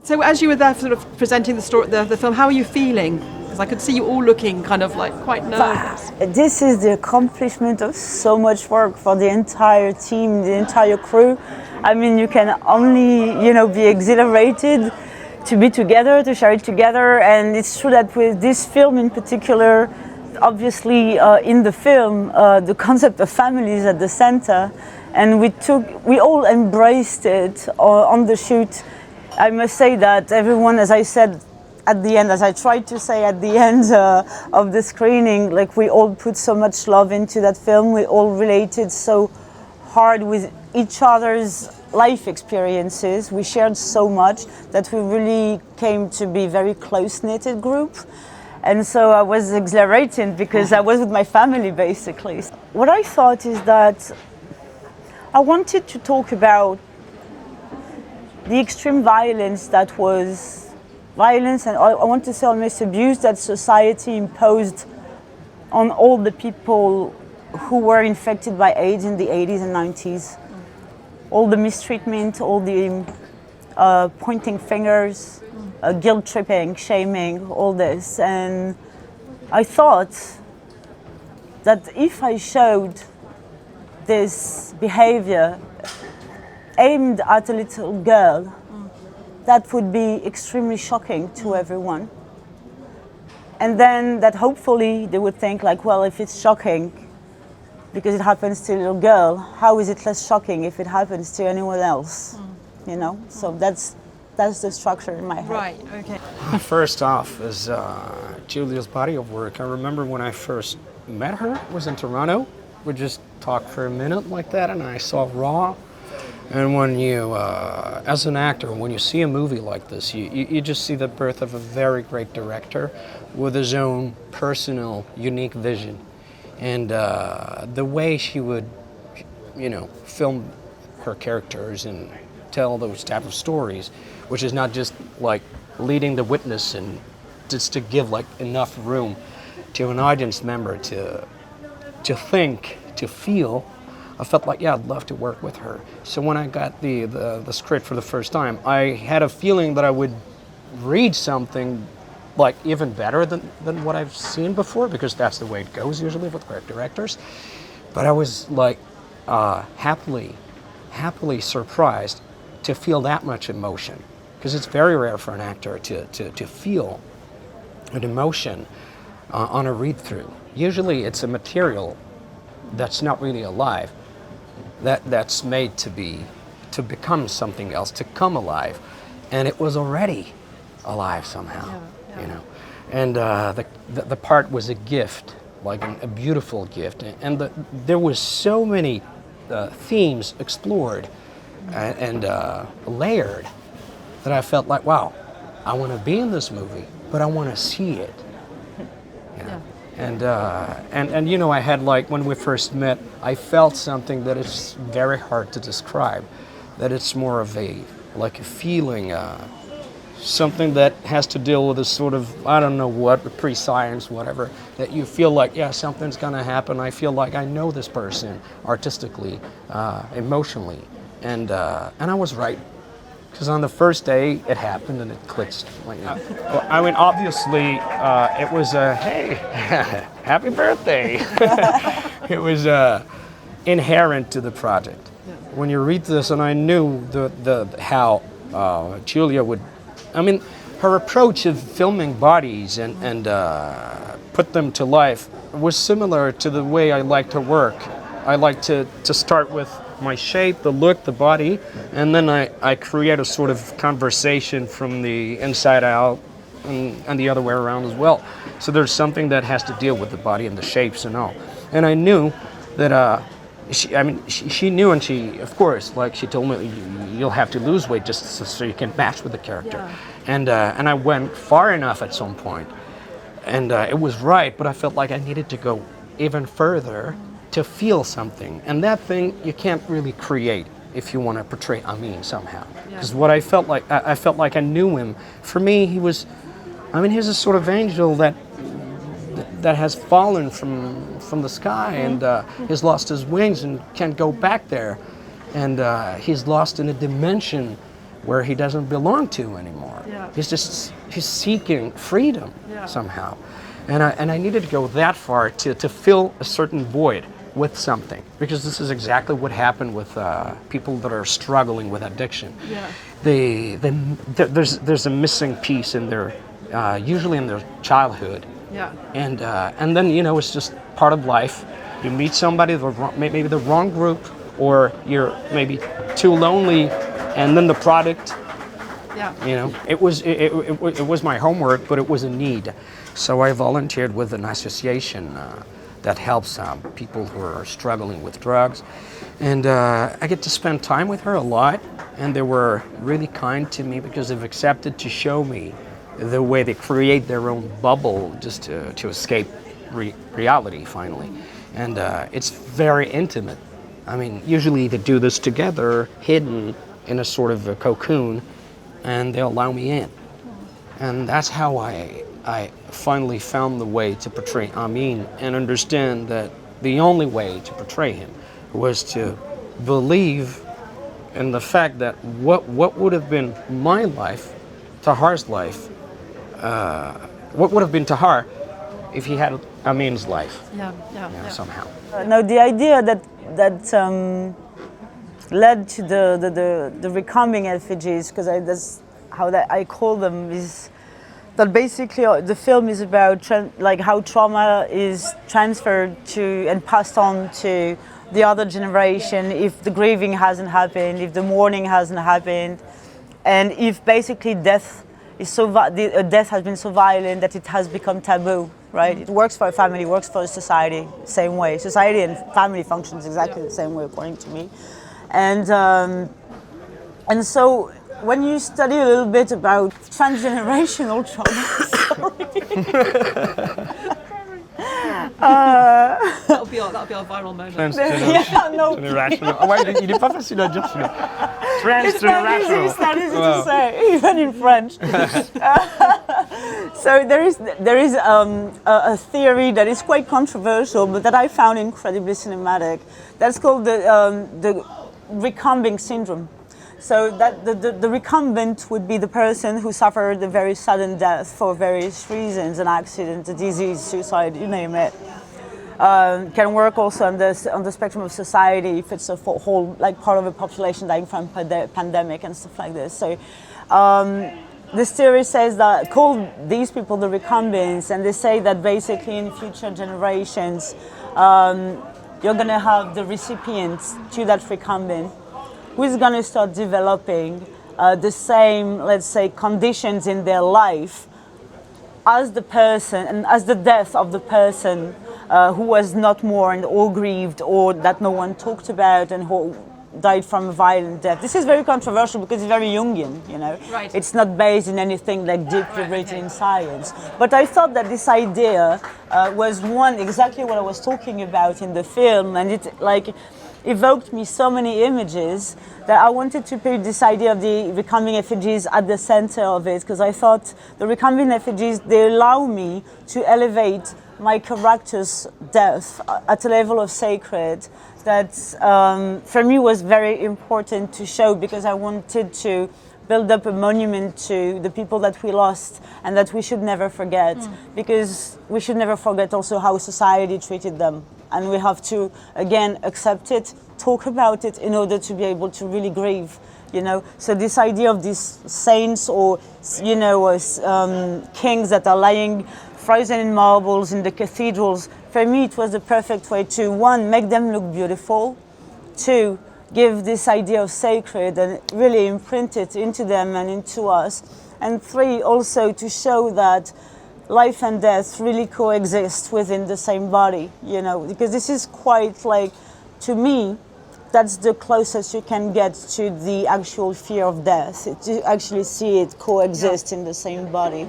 So as you were there sort of presenting the story, the film, how are you feeling? Because I could see you all looking kind of like quite nervous. This is the accomplishment of so much work for the entire team, the entire crew. I mean, you can only, be exhilarated to be together, to share it together. And it's true that with this film in particular, obviously in the film, the concept of family is at the center. And we all embraced it on the shoot. I must say that everyone, as I said at the end, as I tried to say at the end of the screening, like we all put so much love into that film. We all related so hard with each other's life experiences. We shared so much that we really came to be a very close-knitted group. And so I was exhilarated because I was with my family, basically. What I thought is that I wanted to talk about the extreme violence that was violence, and I want to say almost abuse that society imposed on all the people who were infected by AIDS in the 80s and 90s. All the mistreatment, all the pointing fingers, guilt tripping, shaming, all this. And I thought that if I showed this behavior aimed at a little girl, that would be extremely shocking to everyone. And then that hopefully they would think like, well, if it's shocking because it happens to a little girl, how is it less shocking if it happens to anyone else? So that's the structure in my head. Right, okay. First off is Julia's body of work. I remember when I first met her, was in Toronto. We just talked for a minute like that, and I saw Raw. And when you, as an actor, when you see a movie like this, you just see the birth of a very great director with his own personal, unique vision. And the way she would, film her characters and tell those type of stories, which is not just like leading the witness and just to give like enough room to an audience member to think, to feel. I felt like, yeah, I'd love to work with her. So when I got the script for the first time, I had a feeling that I would read something like even better than what I've seen before, because that's the way it goes usually with great directors. But I was like happily surprised to feel that much emotion, because it's very rare for an actor to feel an emotion on a read-through. Usually it's a material that's not really alive, that's made to become something else, to come alive, and it was already alive somehow, And the part was a gift, like a beautiful gift, and there was so many themes explored and layered that I felt like, wow, I want to be in this movie, but I want to see it. And I had like, when we first met, I felt something that is very hard to describe, that it's more of a feeling, something that has to deal with a sort of, I don't know what, pre-science, whatever, that you feel like, yeah, something's gonna happen. I feel like I know this person artistically, emotionally, and I was right. Because on the first day, it happened and it clicked. Well, I mean, obviously, it was a, hey, happy birthday. It was inherent to the project. Yeah. When you read this, and I knew how Julia would, I mean, her approach of filming bodies and put them to life was similar to the way I like to work. I like to start with my shape, the look, the body, and then I create a sort of conversation from the inside out and the other way around as well. So there's something that has to deal with the body and the shapes and all. And I knew that, she knew, and she, of course, like she told me, you'll have to lose weight just so you can match with the character. Yeah. And I went far enough at some point, and it was right, but I felt like I needed to go even further to feel something, and that thing you can't really create if you want to portray Amin somehow. Because what I felt like I knew him. For me, he was I mean, he's a sort of angel that has fallen from the sky and he's lost his wings and can't go back there, and he's lost in a dimension where he doesn't belong to anymore. Yeah. He's seeking freedom Yeah. somehow, and I needed to go that far to fill a certain void with something, because this is exactly what happened with people that are struggling with addiction. Yeah. There's a missing piece in their usually in their childhood. Yeah. And then, you know, it's just part of life. You meet somebody, maybe the wrong group, or you're maybe too lonely, and then the product, Yeah. you know, it was my homework, but it was a need. So I volunteered with an association that helps people who are struggling with drugs. And I get to spend time with her a lot, and they were really kind to me because they've accepted to show me the way they create their own bubble just to escape reality finally. And it's very intimate. I mean, usually they do this together, hidden in a sort of a cocoon, and they allow me in. And that's how I finally found the way to portray Amin and understand that the only way to portray him was to believe in the fact that what would have been my life, Tahar's life, what would have been Tahar if he had Amin's life, Yeah. somehow. No, the idea that led to the recoming effigies, because that's how I call them, is that basically the film is about like how trauma is transferred to and passed on to the other generation if the grieving hasn't happened, if the mourning hasn't happened, and if basically death has been so violent that it has become taboo. Right? It works for a family, works for a society, same way. Society and family functions exactly the same way, according to me. And so when you study a little bit about transgenerational trauma, That'll be our viral moment. yeah, no, Transgénérationnel. Ah ouais, il est pas facile à dire celui-là. it's not easy to say, even in French. So there is a theory that is quite controversial, but that I found incredibly cinematic. That's called the recumbing syndrome. So that the recumbent would be the person who suffered a very sudden death for various reasons, an accident, a disease, suicide, you name it. Can work also on the spectrum of society if it's a whole, like part of a population dying from pandemic and stuff like this. So this theory says that, call these people the recumbents, and they say that basically in future generations you're going to have the recipients to that recumbent who is going to start developing the same, let's say, conditions in their life as the person and as the death of the person who was not mourned or grieved, or that no one talked about, and who died from a violent death. This is very controversial because it's very Jungian, you know. Right. It's not based in anything like deeply rooted in science. But I thought that this idea was one, exactly what I was talking about in the film, and it like evoked me so many images that I wanted to put this idea of the recumbing effigies at the center of it, because I thought the recumbing effigies, they allow me to elevate my character's death at a level of sacred that for me was very important to show, because I wanted to build up a monument to the people that we lost and that we should never forget, because we should never forget also how society treated them. And we have to, again, accept it, talk about it in order to be able to really grieve, you know. So this idea of these saints or, you know, kings that are lying frozen in marbles in the cathedrals, for me it was the perfect way to, one, make them look beautiful, two, give this idea of sacred and really imprint it into them and into us, and three, also to show that life and death really coexist within the same body, you know, because this is quite like, to me, that's the closest you can get to the actual fear of death, to actually see it coexist in the same body.